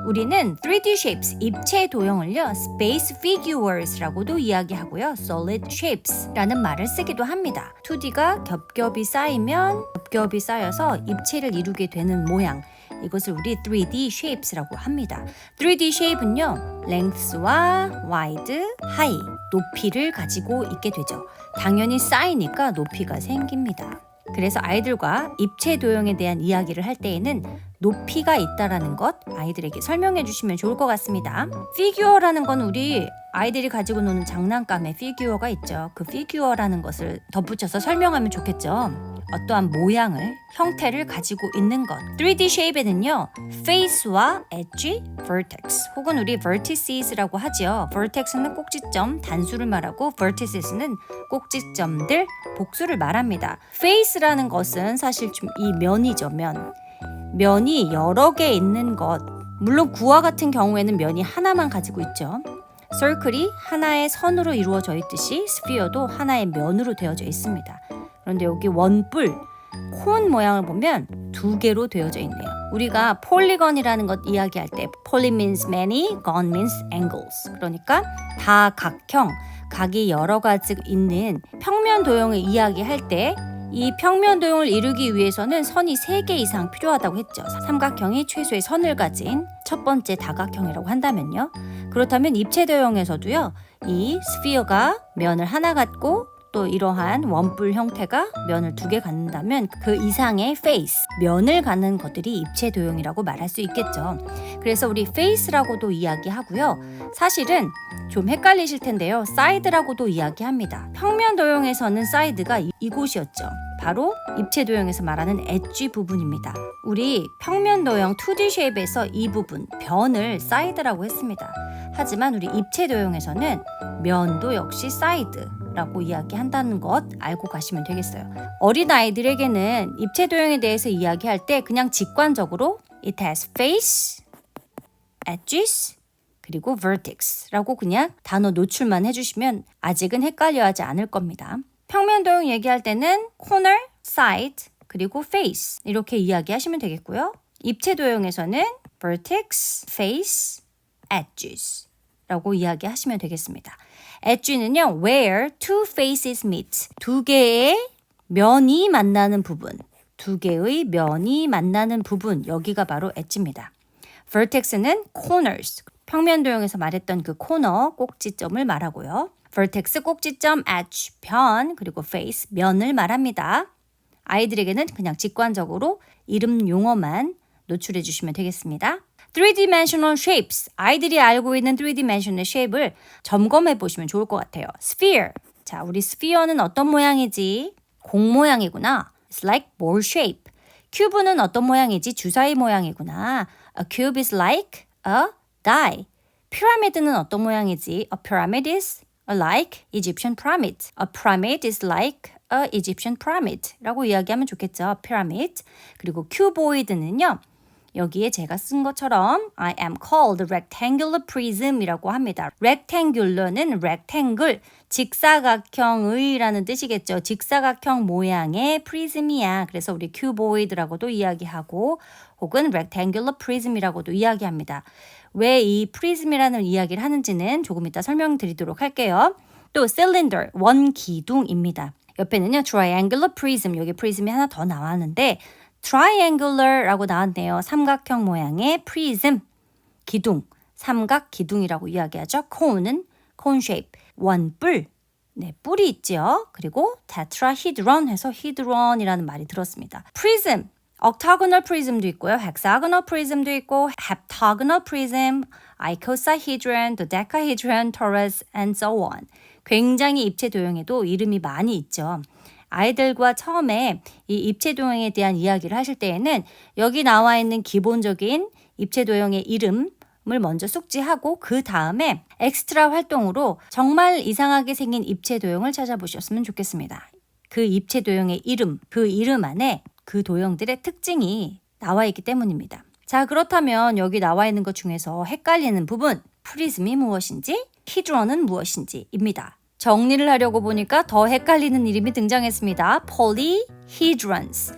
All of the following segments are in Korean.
우리는 3D shapes, 입체 도형을요, space figures라고도 이야기하고요, solid shapes라는 말을 쓰기도 합니다. 2D가 겹겹이 쌓여서 입체를 이루게 되는 모양, 이것을 우리 3D shapes라고 합니다. 3D shape는요, length와 wide, high, 높이를 가지고 있게 되죠. 당연히 쌓이니까 높이가 생깁니다. 그래서 아이들과 입체 도형에 대한 이야기를 할 때에는 높이가 있다라는 것 아이들에게 설명해 주시면 좋을 것 같습니다. 피규어라는 건 우리 아이들이 가지고 노는 장난감에 피규어가 있죠. 그 피규어라는 것을 덧붙여서 설명하면 좋겠죠. 어떠한 모양을, 형태를 가지고 있는 것. 3D shape에는요, face와 edge, vertex, 혹은 우리 vertices라고 하죠. vertex는 꼭지점, 단수를 말하고 vertices는 꼭지점들, 복수를 말합니다. face라는 것은 사실 좀 이 면이죠, 면. 면이 여러 개 있는 것. 물론 구와 같은 경우에는 면이 하나만 가지고 있죠. circle이 하나의 선으로 이루어져 있듯이 스피어도 하나의 면으로 되어져 있습니다. 그런데 여기 원뿔, 콘 모양을 보면 두 개로 되어져 있네요. 우리가 폴리건이라는 것 이야기할 때 poly means many, gon means angles. 그러니까 다각형, 각이 여러 가지 있는 평면 도형을 이야기할 때 이 평면 도형을 이루기 위해서는 선이 3개 이상 필요하다고 했죠. 삼각형이 최소의 선을 가진 첫 번째 다각형이라고 한다면요. 그렇다면 입체 도형에서도요. 이 스피어가 면을 하나 갖고 또 이러한 원뿔 형태가 면을 2개 갖는다면 그 이상의 face, 면을 갖는 것들이 입체 도형이라고 말할 수 있겠죠. 그래서 우리 face라고도 이야기하고요. 사실은 좀 헷갈리실 텐데요. side라고도 이야기합니다. 평면 도형에서는 side가 이곳이었죠. 바로 입체 도형에서 말하는 엣지 부분입니다. 우리 평면 도형 2D 쉐입에서 이 부분, 변을 side라고 했습니다. 하지만 우리 입체 도형에서는 면도 역시 side라고 이야기한다는 것 알고 가시면 되겠어요. 어린아이들에게는 입체 도형에 대해서 이야기할 때 그냥 직관적으로 it has face, edges, 그리고 vertex라고 그냥 단어 노출만 해주시면 아직은 헷갈려하지 않을 겁니다. 평면 도형 얘기할 때는 corner, side, 그리고 face 이렇게 이야기하시면 되겠고요. 입체 도형에서는 vertex, face, edges 라고 이야기하시면 되겠습니다. edge는요, where two faces meet. 2개의 면이 만나는 부분. 2개의 면이 만나는 부분. 여기가 바로 edge입니다. vertex는 corners. 평면 도형에서 말했던 그 코너, 꼭지점을 말하고요. vertex, 꼭지점, edge, 변, 그리고 face, 면을 말합니다. 아이들에게는 그냥 직관적으로 이름 용어만 노출해 주시면 되겠습니다. 3dimensional shapes, 아이들이 알고 있는 3dimensional shape을 점검해 보시면 좋을 것 같아요. sphere, 자 우리 sphere는 어떤 모양이지? 공 모양이구나. It's like ball shape. 큐브는 어떤 모양이지? 주사위 모양이구나. A cube is like a die. 피라미드는 어떤 모양이지? A pyramid is like Egyptian pyramid. A pyramid is like a Egyptian pyramid 라고 이야기하면 좋겠죠. pyramid. 그리고 cuboid는요. 여기에 제가 쓴 것처럼 I am called rectangular prism 이라고 합니다. rectangular는 rectangle, 직사각형의 라는 뜻이겠죠. 직사각형 모양의 prism이야. 그래서 우리 cuboid라고도 이야기하고 혹은 rectangular prism이라고도 이야기합니다. 왜 이 prism이라는 이야기를 하는지는 조금 이따 설명드리도록 할게요. 또 cylinder, 원기둥입니다. 옆에는요 triangular prism, 여기 prism이 하나 더 나왔는데 triangular라고 나왔네요. 삼각형 모양의 prism, 기둥, 삼각 기둥이라고 이야기하죠. cone은 cone shape, 원뿔, 네, 뿔이 있죠. 그리고 tetrahedron 해서 hedron이라는 말이 들었습니다. prism, octagonal prism도 있고요. hexagonal prism도 있고 heptagonal prism, icosahedron, dodecahedron, torus, and so on. 굉장히 입체 도형에도 이름이 많이 있죠. 아이들과 처음에 이 입체 도형에 대한 이야기를 하실 때에는 여기 나와 있는 기본적인 입체 도형의 이름을 먼저 숙지하고 그 다음에 엑스트라 활동으로 정말 이상하게 생긴 입체 도형을 찾아보셨으면 좋겠습니다. 그 입체 도형의 이름, 그 이름 안에 그 도형들의 특징이 나와 있기 때문입니다. 자, 그렇다면 여기 나와 있는 것 중에서 헷갈리는 부분, 프리즘이 무엇인지, 히드론은 무엇인지입니다. 정리를 하려고 보니까 더 헷갈리는 이름이 등장했습니다. polyhedrons.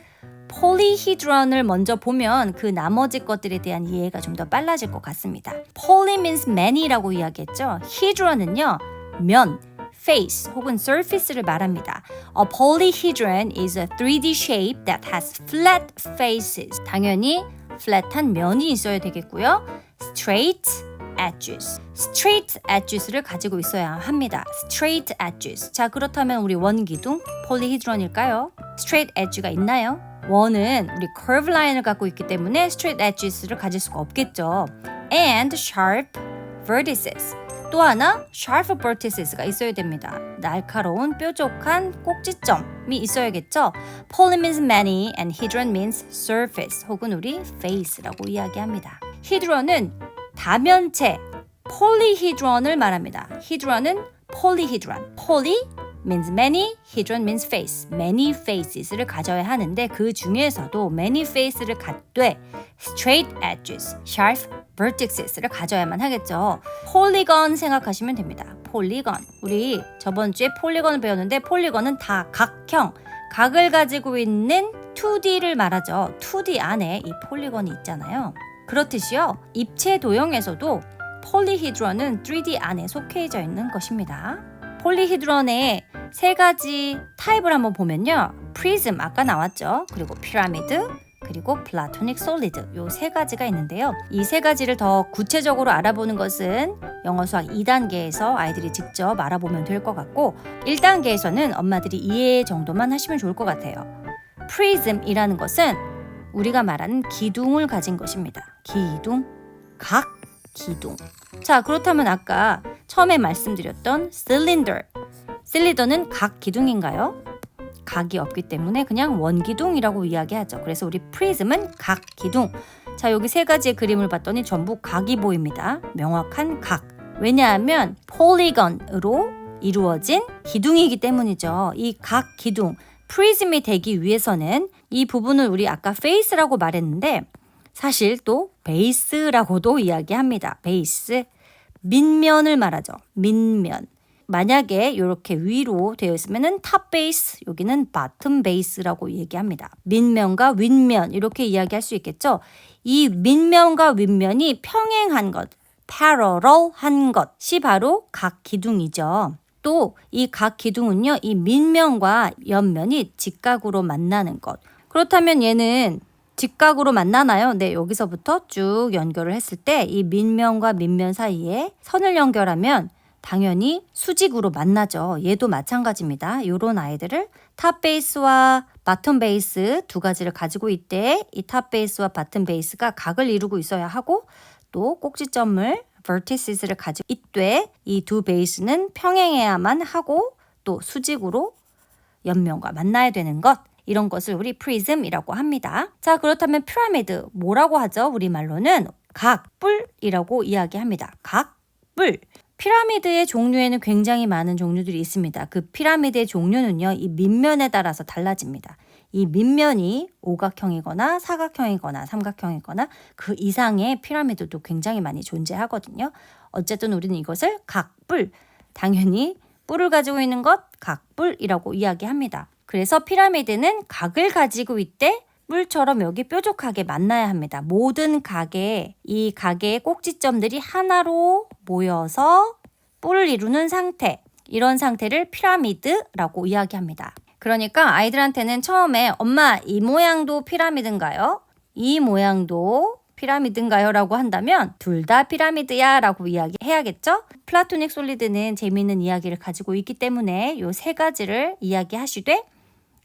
polyhedron을 먼저 보면 그 나머지 것들에 대한 이해가 좀 더 빨라질 것 같습니다. poly means many라고 이야기했죠. hedron은요, 면, face 혹은 surface를 말합니다. A polyhedron is a 3D shape that has flat faces. 당연히 flat한 면이 있어야 되겠고요. straight edges. straight edges를 가지고 있어야 합니다. straight edges. 자, 그렇다면 우리 원기둥 polyhedron일까요? straight edge가 있나요? 원은 우리 curve line을 갖고 있기 때문에 straight edges를 가질 수가 없겠죠. and sharp vertices. 또 하나 sharp vertices가 있어야 됩니다. 날카로운 뾰족한 꼭지점이 있어야겠죠. poly means many and hedron means surface 혹은 우리 face라고 이야기합니다. hedron은 다면체 polyhedron을 말합니다. hedron은 polyhedron. poly means many, hedron means face. many faces를 가져야 하는데 그 중에서도 many faces를 갖되 straight edges, sharp vertices를 가져야만 하겠죠. polygon 생각하시면 됩니다. polygon. 우리 저번 주에 polygon을 배웠는데 polygon은 다 각형, 각을 가지고 있는 2D를 말하죠. 2D 안에 이 polygon이 있잖아요. 그렇듯이요. 입체 도형에서도 polyhedron은 3D 안에 속해져 있는 것입니다. polyhedron의 세 가지 타입을 한번 보면요. prism 아까 나왔죠. 그리고 pyramid, 그리고 platonic solid 요 세 가지가 있는데요. 이 세 가지를 더 구체적으로 알아보는 것은 영어 수학 2단계에서 아이들이 직접 알아보면 될 것 같고 1단계에서는 엄마들이 이해 정도만 하시면 좋을 것 같아요. prism이라는 것은 우리가 말하는 기둥을 가진 것입니다. 기둥, 각 기둥. 자, 그렇다면 아까 처음에 말씀드렸던 실린더는 각 기둥인가요? 각이 없기 때문에 그냥 원기둥이라고 이야기하죠. 그래서 우리 프리즘은 각 기둥. 자, 여기 세 가지의 그림을 봤더니 전부 각이 보입니다. 명확한 각. 왜냐하면 폴리건으로 이루어진 기둥이기 때문이죠. 이 각 기둥, 프리즘이 되기 위해서는 이 부분을 우리 아까 페이스라고 말했는데 사실 또 베이스라고도 이야기합니다. 베이스, 밑면을 말하죠. 밑면. 만약에 이렇게 위로 되어 있으면은 탑 베이스, 여기는 바텀 베이스라고 얘기합니다. 밑면과 윗면 이렇게 이야기할 수 있겠죠. 이 밑면과 윗면이 평행한 것, parallel한 것이 바로 각 기둥이죠. 또 이 각 기둥은요, 이 밑면과 옆면이 직각으로 만나는 것. 그렇다면 얘는 직각으로 만나나요? 네, 여기서부터 쭉 연결을 했을 때 이 밑면과 밑면 사이에 선을 연결하면 당연히 수직으로 만나죠. 얘도 마찬가지입니다. 이런 아이들을 탑 베이스와 바텀 베이스 두 가지를 가지고 있대. 이 탑 베이스와 바텀 베이스가 각을 이루고 있어야 하고 또 꼭지점을 vertices를 가지고 있되 이 두 베이스는 평행해야만 하고 또 수직으로 옆면과 만나야 되는 것. 이런 것을 우리 프리즘이라고 합니다. 자, 그렇다면 피라미드 뭐라고 하죠? 우리말로는 각뿔이라고 이야기합니다. 각뿔. 피라미드의 종류에는 굉장히 많은 종류들이 있습니다. 그 피라미드의 종류는요, 이 밑면에 따라서 달라집니다. 이 밑면이 오각형이거나 사각형이거나 삼각형이거나 그 이상의 피라미드도 굉장히 많이 존재하거든요. 어쨌든 우리는 이것을 각뿔, 당연히 뿔을 가지고 있는 것 각뿔이라고 이야기합니다. 그래서 피라미드는 각을 가지고 있대 뿔처럼 여기 뾰족하게 만나야 합니다. 모든 각의 이 각의 꼭지점들이 하나로 모여서 뿔을 이루는 상태, 이런 상태를 피라미드라고 이야기합니다. 그러니까 아이들한테는 처음에 엄마 이 모양도 피라미드인가요? 이 모양도 피라미드인가요? 라고 한다면 둘 다 피라미드야 라고 이야기해야겠죠? 플라토닉 솔리드는 재미있는 이야기를 가지고 있기 때문에 이 세 가지를 이야기하시되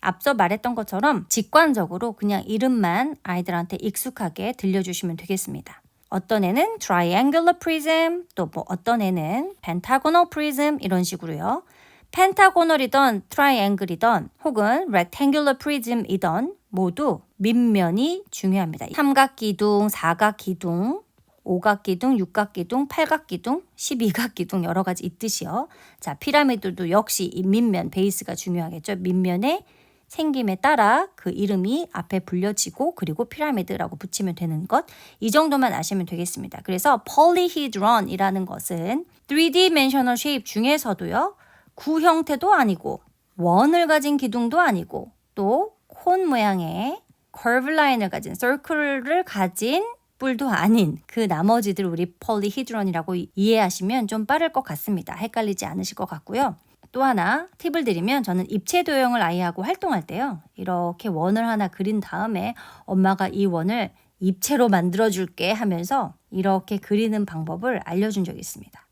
앞서 말했던 것처럼 직관적으로 그냥 이름만 아이들한테 익숙하게 들려주시면 되겠습니다. 어떤 애는 triangular prism, 또 뭐 어떤 애는 pentagonal prism 이런 식으로요. 펜타고널이던 트라이앵글이던 혹은 rectangular prism이던 모두 밑면이 중요합니다. 삼각기둥, 사각기둥, 오각기둥, 육각기둥, 팔각기둥, 12각기둥 여러 가지 있듯이요. 자, 피라미드도 역시 이 밑면, 베이스가 중요하겠죠. 밑면의 생김에 따라 그 이름이 앞에 불려지고 그리고 피라미드라고 붙이면 되는 것. 이 정도만 아시면 되겠습니다. 그래서 polyhedron이라는 것은 3dimensional shape 중에서도요. 구 형태도 아니고 원을 가진 기둥도 아니고 또 콘 모양의 curve 라인을 가진, circle를 가진 뿔도 아닌 그 나머지들 우리 폴리히드론이라고 이해하시면 좀 빠를 것 같습니다. 헷갈리지 않으실 것 같고요. 또 하나 팁을 드리면 저는 입체 도형을 아이하고 활동할 때요. 이렇게 원을 하나 그린 다음에 엄마가 이 원을 입체로 만들어줄게 하면서 이렇게 그리는 방법을 알려준 적이 있습니다.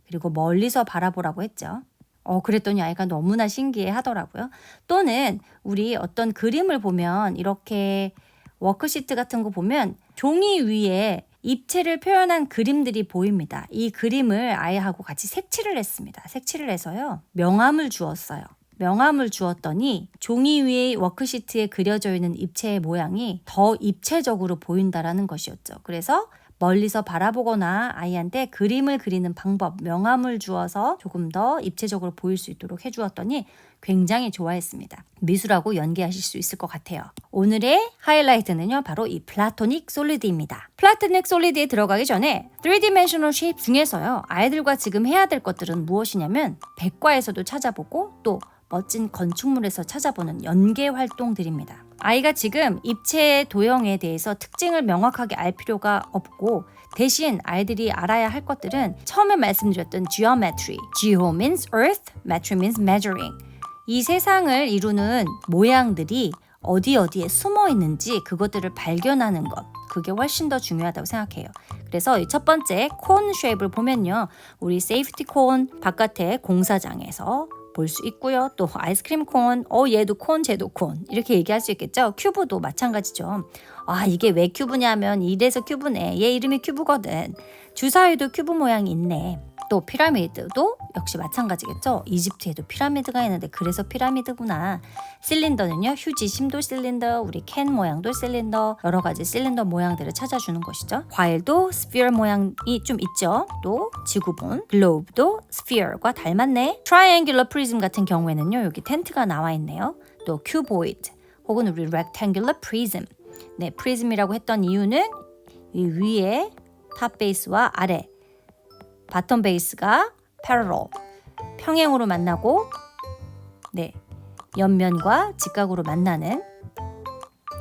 그리고 멀리서 바라보라고 했죠. 그랬더니 아이가 너무나 신기해 하더라고요. 또는 우리 어떤 그림을 보면 이렇게 워크시트 같은 거 보면 종이 위에 입체를 표현한 그림들이 보입니다. 이 그림을 아이하고 같이 색칠을 했습니다. 색칠을 해서요. 명암을 주었어요. 명암을 주었더니 종이 위에 워크시트에 그려져 있는 입체의 모양이 더 입체적으로 보인다라는 것이었죠. 그래서 멀리서 바라보거나 아이한테 그림을 그리는 방법, 명암을 주어서 조금 더 입체적으로 보일 수 있도록 해주었더니 굉장히 좋아했습니다. 미술하고 연계하실 수 있을 것 같아요. 오늘의 하이라이트는요, 바로 이 플라토닉 솔리드입니다. 플라토닉 솔리드에 들어가기 전에 3디멘셔널 쉐입 중에서요, 아이들과 지금 해야 될 것들은 무엇이냐면 백과에서도 찾아보고 또 멋진 건축물에서 찾아보는 연계 활동들입니다. 아이가 지금 입체 도형에 대해서 특징을 명확하게 알 필요가 없고 대신 아이들이 알아야 할 것들은 처음에 말씀드렸던 geometry. Geo means earth, metry means measuring. 이 세상을 이루는 모양들이 어디에 숨어 있는지 그것들을 발견하는 것. 그게 훨씬 더 중요하다고 생각해요. 그래서 이 첫 번째 콘 쉐입을 보면요. 우리 세이프티 콘 바깥에 공사장에서 볼 수 있고요. 또 아이스크림 콘, 얘도 콘, 쟤도 콘 이렇게 얘기할 수 있겠죠. 큐브도 마찬가지죠. 이게 왜 큐브냐면 이래서 큐브네. 얘 이름이 큐브거든. 주사위도 큐브 모양이 있네. 또 피라미드도 역시 마찬가지겠죠. 이집트에도 피라미드가 있는데 그래서 피라미드구나. 실린더는요. 휴지 심도 실린더, 우리 캔 모양도 실린더, 여러 가지 실린더 모양들을 찾아주는 것이죠. 과일도 스피어 모양이 좀 있죠. 또 지구본, 글로브도 스피어과 닮았네. 트라이앵귤러 프리즘 같은 경우에는요. 여기 텐트가 나와 있네요. 또 큐보이드 혹은 우리 렉탱귤러 프리즘. 네, 프리즘이라고 했던 이유는 이 위에 탑 베이스와 아래 바텀 베이스가 parallel, 평행으로 만나고 옆면과 직각으로 만나는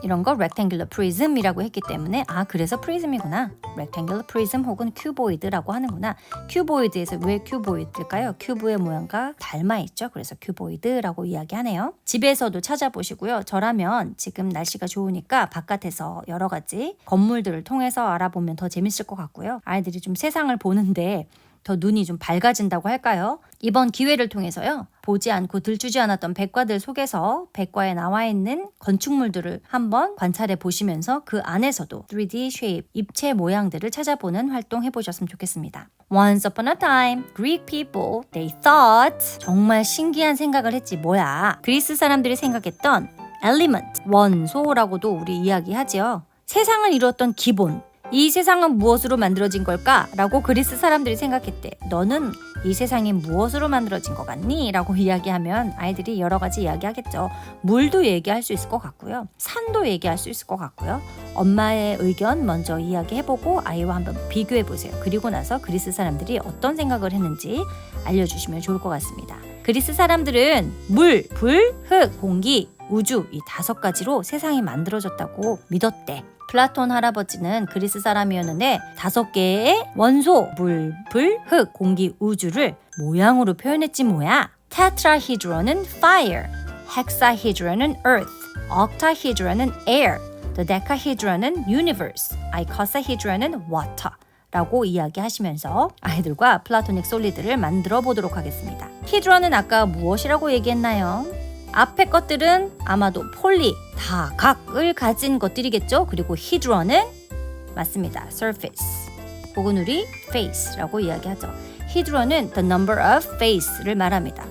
이런 거 rectangular prism이라고 했기 때문에 그래서 prism이구나. rectangular prism 혹은 cuboid라고 하는구나. cuboid에서 왜 cuboid일까요? 큐브의 모양과 닮아 있죠. 그래서 cuboid라고 이야기하네요. 집에서도 찾아보시고요. 저라면 지금 날씨가 좋으니까 바깥에서 여러 가지 건물들을 통해서 알아보면 더 재밌을 것 같고요. 아이들이 좀 세상을 보는데 더 눈이 좀 밝아진다고 할까요? 이번 기회를 통해서요. 보지 않고 들추지 않았던 백과들 속에서 백과에 나와 있는 건축물들을 한번 관찰해 보시면서 그 안에서도 3D shape, 입체 모양들을 찾아보는 활동 해보셨으면 좋겠습니다. Once upon a time, Greek people, they thought 정말 신기한 생각을 했지 뭐야. 그리스 사람들이 생각했던 element, 원소라고도 우리 이야기하죠. 세상을 이루었던 기본. 이 세상은 무엇으로 만들어진 걸까? 라고 그리스 사람들이 생각했대. 너는 이 세상이 무엇으로 만들어진 것 같니? 라고 이야기하면 아이들이 여러 가지 이야기하겠죠. 물도 얘기할 수 있을 것 같고요. 산도 얘기할 수 있을 것 같고요. 엄마의 의견 먼저 이야기해보고 아이와 한번 비교해보세요. 그리고 나서 그리스 사람들이 어떤 생각을 했는지 알려주시면 좋을 것 같습니다. 그리스 사람들은 물, 불, 흙, 공기, 우주 이 5가지로 세상이 만들어졌다고 믿었대. 플라톤 할아버지는 그리스 사람이었는데 5개의 원소, 물, 불, 흙, 공기, 우주를 모양으로 표현했지 뭐야. 테트라히드론은 fire, 헥사히드론은 earth, 옥타히드론은 air, 도데카히드론은 universe, 아이코사히드론은 water 라고 이야기하시면서 아이들과 플라토닉 솔리드를 만들어 보도록 하겠습니다. 히드론은 아까 무엇이라고 얘기했나요? 앞에 것들은 아마도 폴리, 다각을 가진 것들이겠죠. 그리고 히드론은 맞습니다. surface 혹은 우리 face라고 이야기하죠. 히드론은 the number of face를 말합니다.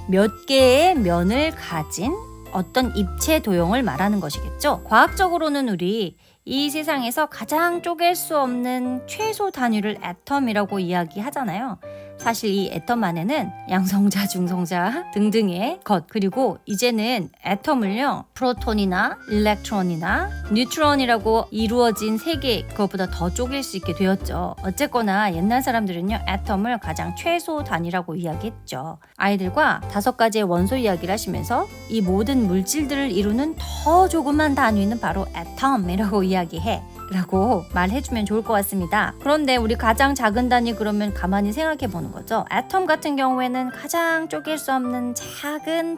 몇 개의 면을 가진 어떤 입체 도형을 말하는 것이겠죠. 과학적으로는 우리 이 세상에서 가장 쪼갤 수 없는 최소 단위를 애텀이라고 이야기하잖아요. 사실 이 애텀 안에는 양성자, 중성자 등등의 것, 그리고 이제는 애텀을요 프로톤이나 일렉트론이나 뉴트론이라고 이루어진 세계, 그것보다 더 쪼갤 수 있게 되었죠. 어쨌거나 옛날 사람들은요 애텀을 가장 최소 단위라고 이야기했죠. 아이들과 5가지의 원소 이야기를 하시면서 이 모든 물질들을 이루는 더 조그만 단위는 바로 애텀이라고 이야기해 라고 말해주면 좋을 것 같습니다. 그런데 우리 가장 작은 단위 그러면 가만히 생각해 보는 거죠. 애텀 같은 경우에는 가장 쪼갤 수 없는 작은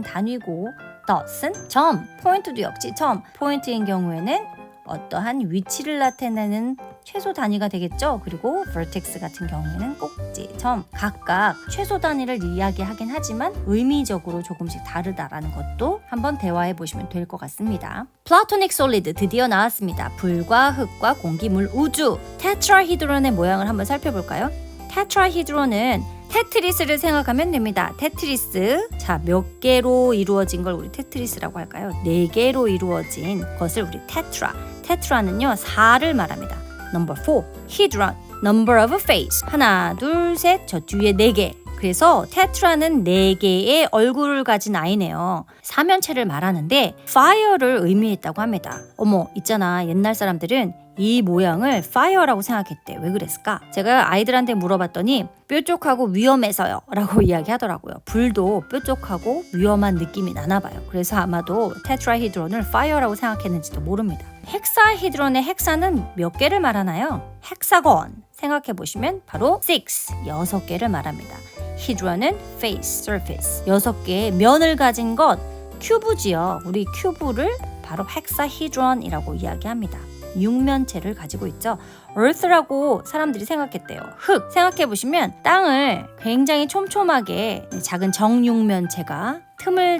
단위고, dot은 점, 포인트도 역시 점, 포인트인 경우에는 어떠한 위치를 나타내는 최소 단위가 되겠죠. 그리고 vertex 같은 경우에는 꼭지, 점, 각각 최소 단위를 이야기하긴 하지만 의미적으로 조금씩 다르다라는 것도 한번 대화해 보시면 될 것 같습니다. 플라토닉 솔리드 드디어 나왔습니다. 불과 흙과 공기, 물, 우주. 테트라히드론의 모양을 한번 살펴볼까요? 테트라히드론은 테트리스를 생각하면 됩니다. 테트리스. 자, 몇 개로 이루어진 걸 우리 테트리스라고 할까요? 4개로 이루어진 것을 우리 테트라. 테트라는요, 4를 말합니다. Number 4. Hedron. Number of face. 하나, 둘, 셋. 저 뒤에 4개. 그래서 테트라는 4개의 얼굴을 가진 아이네요. 사면체를 말하는데 fire를 의미했다고 합니다. 어머, 있잖아. 옛날 사람들은 이 모양을 fire라고 생각했대. 왜 그랬을까? 제가 아이들한테 물어봤더니 뾰족하고 위험해서요 라고 이야기하더라고요. 불도 뾰족하고 위험한 느낌이 나나 봐요. 그래서 아마도 테트라히드론을 fire라고 생각했는지도 모릅니다. 헥사히드론의 헥사는 몇 개를 말하나요? 헥사곤 생각해보시면 바로 6개를 말합니다. 히드론은 face, surface 6개의 면을 가진 것, 큐브지요. 우리 큐브를 바로 헥사히드론이라고 이야기합니다. 육면체를 가지고 있죠. earth라고 사람들이 생각했대요. 흙 생각해보시면 땅을 굉장히 촘촘하게 작은 정육면체가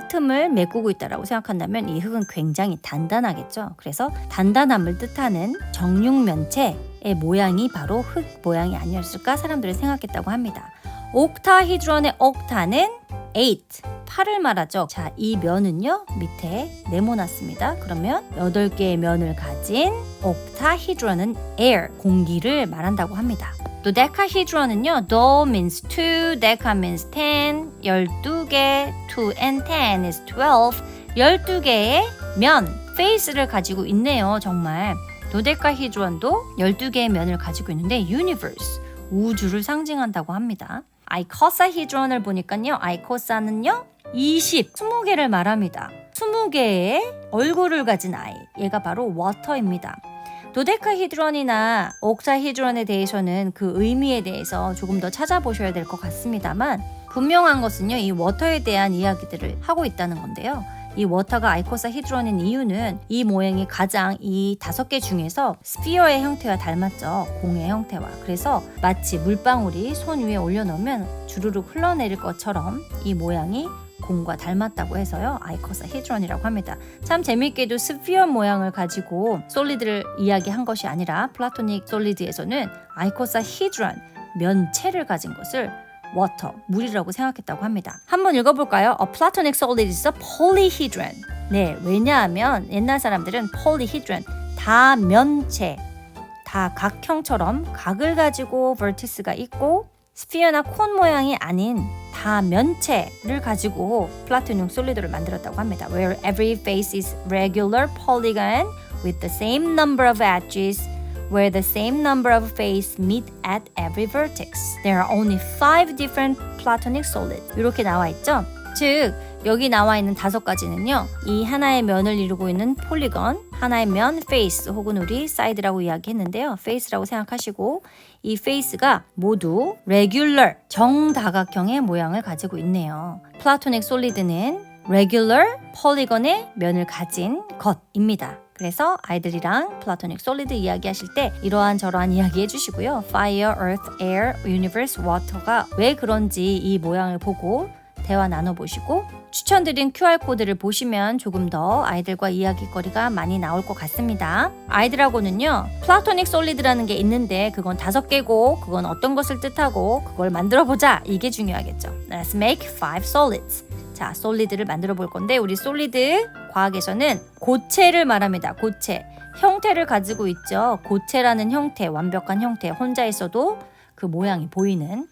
틈을 메꾸고 있다라고 생각한다면 이 흙은 굉장히 단단하겠죠. 그래서 단단함을 뜻하는 정육면체의 모양이 바로 흙 모양이 아니었을까 사람들이 생각했다고 합니다. 옥타히드론의 옥타는 8을 말하죠. 자, 이 면은요 밑에 네모났습니다. 그러면 8개의 면을 가진 옥타히드론은 air, 공기를 말한다고 합니다. 또 데카히드론은요, do means 2, 데카 means 10, 12개, 2 and 10 is 12, 12개의 면, face를 가지고 있네요. 정말 도데카히드론도 12개의 면을 가지고 있는데 universe, 우주를 상징한다고 합니다. 아이코사히드론을 보니까요, 아이코사는요 20개를 말합니다. 20개의 얼굴을 가진 아이, 얘가 바로 워터입니다. 도데카히드론이나 옥타히드론에 대해서는 그 의미에 대해서 조금 더 찾아보셔야 될 것 같습니다만 분명한 것은요, 이 워터에 대한 이야기들을 하고 있다는 건데요. 이 워터가 아이코사히드론인 이유는 이 모양이 가장 이 5개 중에서 스피어의 형태와 닮았죠. 공의 형태와. 그래서 마치 물방울이 손 위에 올려놓으면 주르륵 흘러내릴 것처럼 이 모양이 공과 닮았다고 해서요, 아이코사히드론이라고 합니다. 참 재미있게도 스피어 모양을 가지고 솔리드를 이야기한 것이 아니라 플라토닉 솔리드에서는 아이코사히드론, 면체를 가진 것을 water, 물이라고 생각했다고 합니다. 한번 읽어볼까요? A platonic solid is a polyhedron. 네, 왜냐하면 옛날 사람들은 polyhedron, 다면체, 다각형처럼 각을 가지고 vertex가 있고 스피어나 콘 모양이 아닌 다면체를 가지고 플라토닉 솔리드를 만들었다고 합니다. Where every face is regular polygon with the same number of edges, where the same number of faces meet at every vertex. There are only 5 different platonic solids. 이렇게 나와 있죠? 즉, 여기 나와 있는 5가지는요, 이 하나의 면을 이루고 있는 폴리건, 하나의 면, face, 혹은 우리 사이드라고 이야기했는데요. face라고 생각하시고, 이 face가 모두 regular, 정다각형의 모양을 가지고 있네요. 플라토닉 솔리드는 regular, polygon의 면을 가진 것입니다. 그래서 아이들이랑 플라토닉 솔리드 이야기하실 때 이러한 저러한 이야기 해주시고요. Fire, Earth, Air, Universe, Water가 왜 그런지 이 모양을 보고 대화 나눠보시고 추천드린 QR코드를 보시면 조금 더 아이들과 이야기거리가 많이 나올 것 같습니다. 아이들하고는요, 플라토닉 솔리드라는 게 있는데 그건 5개고 그건 어떤 것을 뜻하고 그걸 만들어보자, 이게 중요하겠죠. Let's make 5 solids. 자, 솔리드를 만들어 볼 건데 우리 솔리드 과학에서는 고체를 말합니다. 고체. 형태를 가지고 있죠. 고체라는 형태, 완벽한 형태, 혼자 있어도 그 모양이 보이는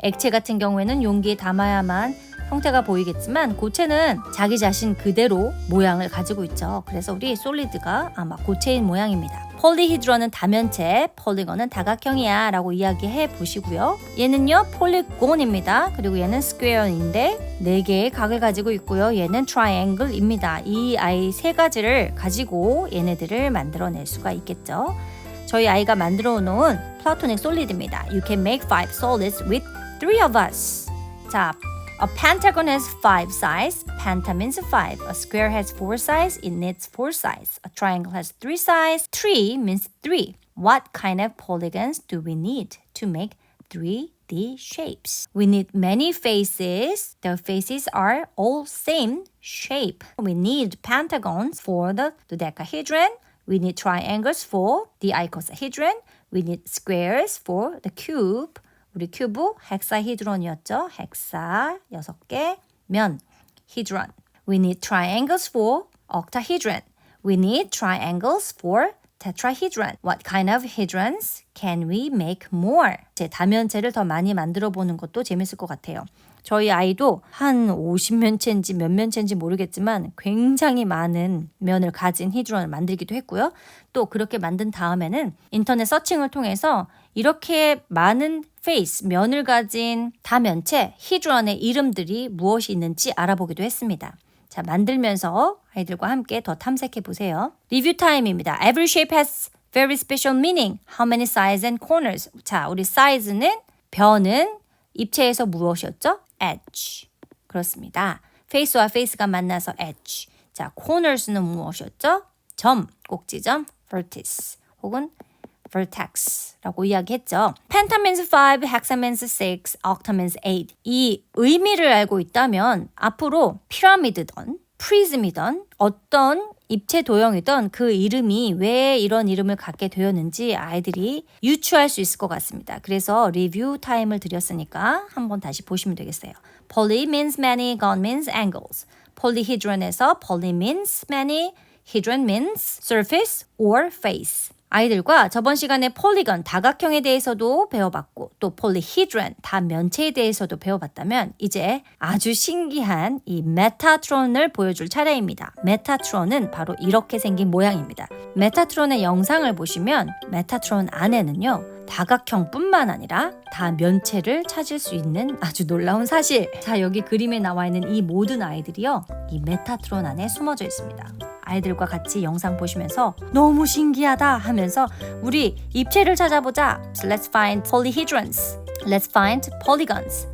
액체 같은 경우에는 용기에 담아야만 형태가 보이겠지만 고체는 자기 자신 그대로 모양을 가지고 있죠. 그래서 우리 솔리드가 아마 고체인 모양입니다. 폴리히드런은 다면체, 폴리건은 다각형이야 라고 이야기해 보시고요. 얘는요 폴리곤입니다. 그리고 얘는 스퀘어인데 4개의 각을 가지고 있고요. 얘는 트라이앵글입니다. 이 아이 세 가지를 가지고 얘네들을 만들어낼 수가 있겠죠. 저희 아이가 만들어 놓은 플라토닉 솔리드입니다. You can make 5 solids with 3 of us. 자, a pentagon has 5 sides. Penta means 5. A square has 4 sides. It needs 4 sides. A triangle has 3 sides. 3 means 3. What kind of polygons do we need to make 3D shapes? We need many faces. The faces are all same shape. We need pentagons for the dodecahedron. We need triangles for the icosahedron. We need squares for the cube. 우리 큐브 헥사히드론이었죠. 헥사 6개, 면, 히드론. We need triangles for octahedron. We need triangles for tetrahedron. What kind of hedrons can we make more? 제 다면체를 더 많이 만들어 보는 것도 재밌을 것 같아요. 저희 아이도 한 50면체인지 몇 면체인지 모르겠지만 굉장히 많은 면을 가진 히드런을 만들기도 했고요. 또 그렇게 만든 다음에는 인터넷 서칭을 통해서 이렇게 많은 페이스, 면을 가진 다면체 히드런의 이름들이 무엇이 있는지 알아보기도 했습니다. 자, 만들면서 아이들과 함께 더 탐색해 보세요. 리뷰 타임입니다. Every shape has very special meaning. How many sides and corners? 자, 우리 size는 변은 입체에서 무엇이었죠? edge. 그렇습니다. face와 face가 만나서 edge. 자, corners는 무엇이었죠? 점, 꼭지점, vertex 혹은 vertex라고 이야기했죠. penta means 5, hexa means 6, octa means 8. 이 의미를 알고 있다면 앞으로 피라미드든 프리즘이든 어떤 입체 도형이든 그 이름이 왜 이런 이름을 갖게 되었는지 아이들이 유추할 수 있을 것 같습니다. 그래서 리뷰 타임을 드렸으니까 한번 다시 보시면 되겠어요. Poly means many, gon means angles. polyhedron에서 poly means many, hedron means surface or face. 아이들과 저번 시간에 폴리건, 다각형에 대해서도 배워봤고 또 폴리히드론, 다면체에 대해서도 배워봤다면 이제 아주 신기한 이 메타트론을 보여줄 차례입니다. 메타트론은 바로 이렇게 생긴 모양입니다. 메타트론의 영상을 보시면 메타트론 안에는요. 다각형뿐만 아니라 다면체를 찾을 수 있는 아주 놀라운 사실. 자, 여기 그림에 나와 있는 이 모든 아이들이요. 이 메타트론 안에 숨어져 있습니다. 아이들과 같이 영상 보시면서 너무 신기하다 하면서 우리 입체를 찾아보자. So let's find polyhedrons. Let's find polygons.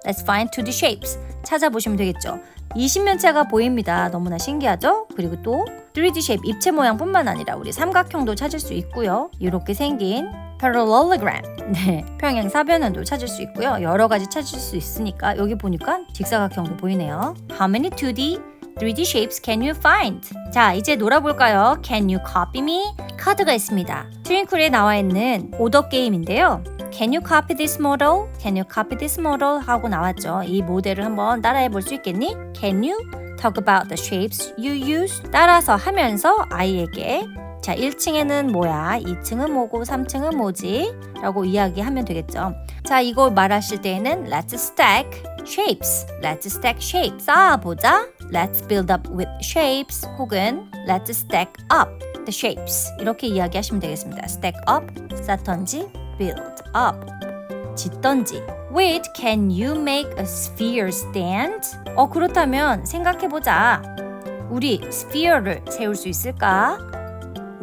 Let's find 2D shapes. 찾아보시면 되겠죠. 20면체가 보입니다. 너무나 신기하죠? 그리고 또 3D shape 입체 모양뿐만 아니라 우리 삼각형도 찾을 수 있고요. 이렇게 생긴 parallelogram, 네, 평행사변환도 찾을 수 있고요. 여러 가지 찾을 수 있으니까 여기 보니까 직사각형도 보이네요. How many 2D, 3D shapes can you find? 자, 이제 놀아볼까요? Can you copy me? 카드가 있습니다. 트윙클에 나와 있는 오더 게임인데요. Can you copy this model? Can you copy this model? 하고 나왔죠. 이 모델을 한번 따라해 볼 수 있겠니? Can you talk about the shapes you use? 따라서 하면서 아이에게 자, 1층에는 뭐야? 2층은 뭐고 3층은 뭐지? 라고 이야기하면 되겠죠. 자, 이거 말하실 때에는 Let's stack shapes. Let's stack shapes. 쌓아보자. Let's build up with shapes. 혹은 Let's stack up the shapes. 이렇게 이야기하시면 되겠습니다. Stack up, 쌓던지, build up, 짓던지. Wait, can you make a sphere stand? 그렇다면 생각해보자. 우리 sphere를 세울 수 있을까?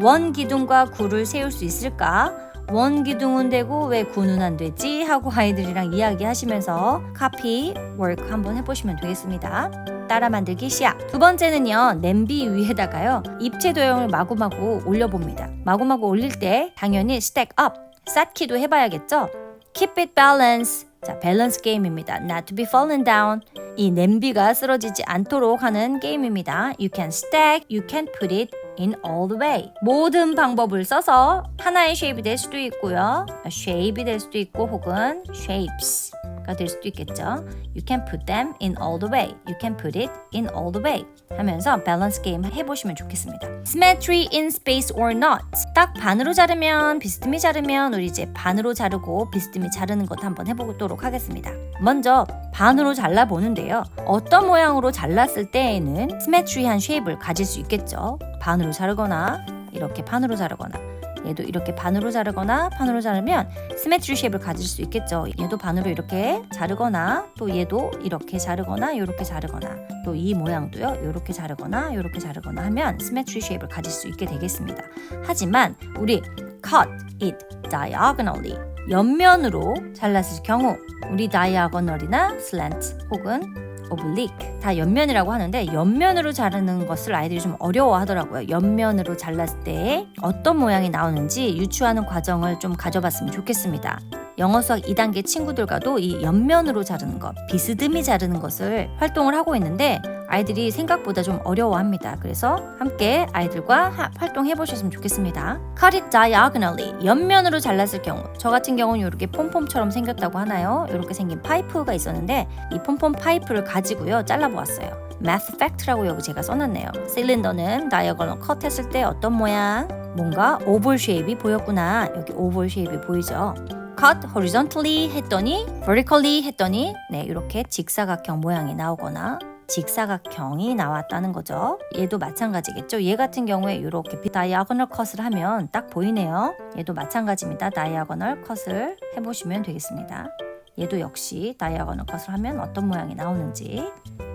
원 기둥과 구를 세울 수 있을까? 원 기둥은 되고 왜 구는 안 되지? 하고 아이들이랑 이야기하시면서 카피 워크 한번 해보시면 되겠습니다. 따라 만들기 시작. 두 번째는요. 냄비 위에다가요. 입체 도형을 마구마구 올려봅니다. 마구마구 올릴 때 당연히 stack up, 쌓기도 해봐야겠죠? Keep it balanced. 자, 밸런스 게임입니다. Not to be fallen down. 이 냄비가 쓰러지지 않도록 하는 게임입니다. You can stack, you can put it in all the way. 모든 방법을 써서 하나의 쉐입이 될 수도 있고요. 쉐입이 될 수도 있고 혹은 shapes. 가 될 수도 있겠죠. You can put them in all the way. You can put it in all the way. 하면서 밸런스 게임 해보시면 좋겠습니다. Symmetry in space or not. 딱 반으로 자르면 비스듬히 자르면 우리 이제 반으로 자르고 비스듬히 자르는 것 한번 해보도록 하겠습니다. 먼저 반으로 잘라보는데요. 어떤 모양으로 잘랐을 때에는 시메트리한 쉐입을 가질 수 있겠죠. 반으로 자르거나 이렇게 반으로 자르거나 얘도 이렇게 반으로 자르거나 반으로 자르면 시메트리 쉐입을 가질 수 있겠죠. 얘도 반으로 이렇게 자르거나 또 얘도 이렇게 자르거나 이렇게 자르거나 또 이 모양도요. 이렇게 자르거나 이렇게 자르거나 하면 시메트리 쉐입을 가질 수 있게 되겠습니다. 하지만 우리 cut it diagonally 옆면으로 잘랐을 경우 우리 diagonal이나 slant 혹은 oblique 다 옆면이라고 하는데 옆면으로 자르는 것을 아이들이 좀 어려워하더라고요. 옆면으로 잘랐을 때 어떤 모양이 나오는지 유추하는 과정을 좀 가져봤으면 좋겠습니다. 영어 수학 2단계 친구들과도 이 옆면으로 자르는 것, 비스듬히 자르는 것을 활동을 하고 있는데 아이들이 생각보다 좀 어려워합니다. 그래서 함께 아이들과 활동해 보셨으면 좋겠습니다. Cut it diagonally. 옆면으로 잘랐을 경우 저 같은 경우는 이렇게 폼폼처럼 생겼다고 하나요? 이렇게 생긴 파이프가 있었는데 이 폼폼 파이프를 가지고요. 잘라보았어요. Math Fact라고 여기 제가 써놨네요. 실린더는 다이어고널 컷 했을 때 어떤 모양? 뭔가 오벌 쉐입이 보였구나. 여기 오벌 쉐입이 보이죠? Cut horizontally 했더니 vertically 했더니 네 이렇게 직사각형 모양이 나오거나 직사각형이 나왔다는 거죠. 얘도 마찬가지겠죠. 얘 같은 경우에 이렇게 다이아고널 컷을 하면 딱 보이네요. 얘도 마찬가지입니다. 다이아고널 컷을 해보시면 되겠습니다. 얘도 역시 다이아고널 컷을 하면 어떤 모양이 나오는지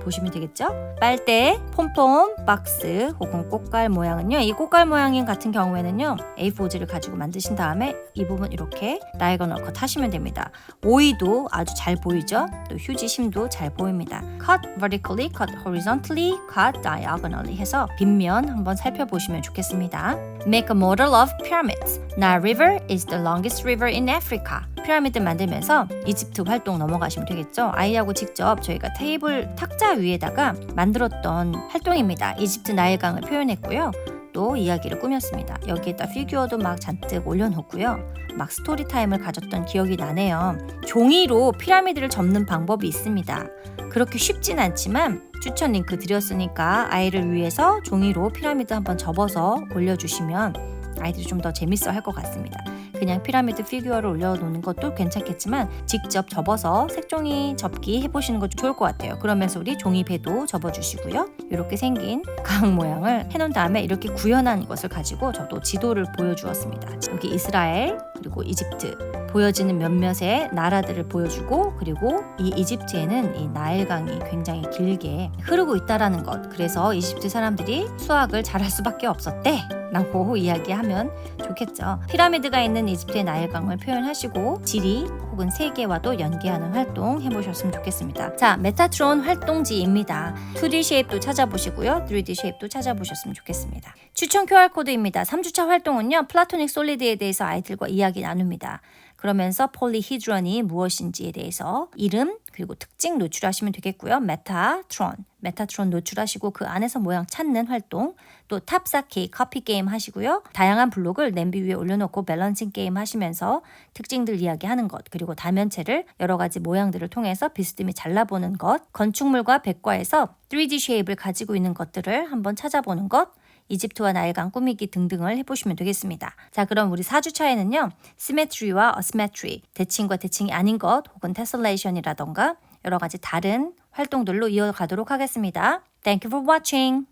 보시면 되겠죠? 빨대, 폼폼, 박스 혹은 꽃갈 모양은요. 이 꽃갈 모양 같은 경우에는요. A4지를 가지고 만드신 다음에 이 부분 이렇게 다이아고널 컷 하시면 됩니다. 오이도 아주 잘 보이죠? 또 휴지심도 잘 보입니다. Cut vertically, cut horizontally, cut diagonally 해서 빗면 한번 살펴보시면 좋겠습니다. Make a model of pyramids. Nile River is the longest river in Africa. 피라미드 만들면서 이집트 활동 넘어가시면 되겠죠. 아이하고 직접 저희가 테이블 탁자 위에다가 만들었던 활동입니다. 이집트 나일강을 표현했고요. 또 이야기를 꾸몄습니다. 여기에다 피규어도 막 잔뜩 올려놓고요. 막 스토리 타임을 가졌던 기억이 나네요. 종이로 피라미드를 접는 방법이 있습니다. 그렇게 쉽진 않지만 추천 링크 드렸으니까 아이를 위해서 종이로 피라미드 한번 접어서 올려주시면 아이들이 좀 더 재밌어 할 것 같습니다. 그냥 피라미드 피규어를 올려놓는 것도 괜찮겠지만 직접 접어서 색종이 접기 해보시는 것도 좋을 것 같아요. 그러면서 우리 종이배도 접어주시고요. 이렇게 생긴 강 모양을 해놓은 다음에 이렇게 구현한 것을 가지고 저도 지도를 보여주었습니다. 여기 이스라엘 그리고 이집트 보여지는 몇몇의 나라들을 보여주고 그리고 이 이집트에는 이 나일강이 굉장히 길게 흐르고 있다라는 것. 그래서 이집트 사람들이 수학을 잘할 수밖에 없었대 라고 이야기하면 좋겠죠. 피라미드가 있는 이집트의 나일강을 표현하시고 지리 혹은 세계와도 연계하는 활동 해보셨으면 좋겠습니다. 자, 메타트론 활동지입니다. 2D 쉐입도 찾아보시고요. 3D 쉐입도 찾아보셨으면 좋겠습니다. 추천 QR코드입니다. 3주차 활동은요. 플라토닉 솔리드에 대해서 아이들과 이야기 나눕니다. 그러면서 폴리히드론이 무엇인지에 대해서 이름 그리고 특징 노출하시면 되겠고요. 메타트론 노출하시고 그 안에서 모양 찾는 활동 또 탑쌓기 커피 게임 하시고요. 다양한 블록을 냄비 위에 올려놓고 밸런싱 게임 하시면서 특징들 이야기하는 것 그리고 다면체를 여러 가지 모양들을 통해서 비스듬히 잘라보는 것 건축물과 백과에서 3D 쉐입을 가지고 있는 것들을 한번 찾아보는 것 이집트와 나일강 꾸미기 등등을 해보시면 되겠습니다. 자, 그럼 우리 4주차에는요. 시메트리와 어시메트리, 대칭과 대칭이 아닌 것 혹은 테셀레이션이라던가 여러 가지 다른 활동들로 이어가도록 하겠습니다. Thank you for watching.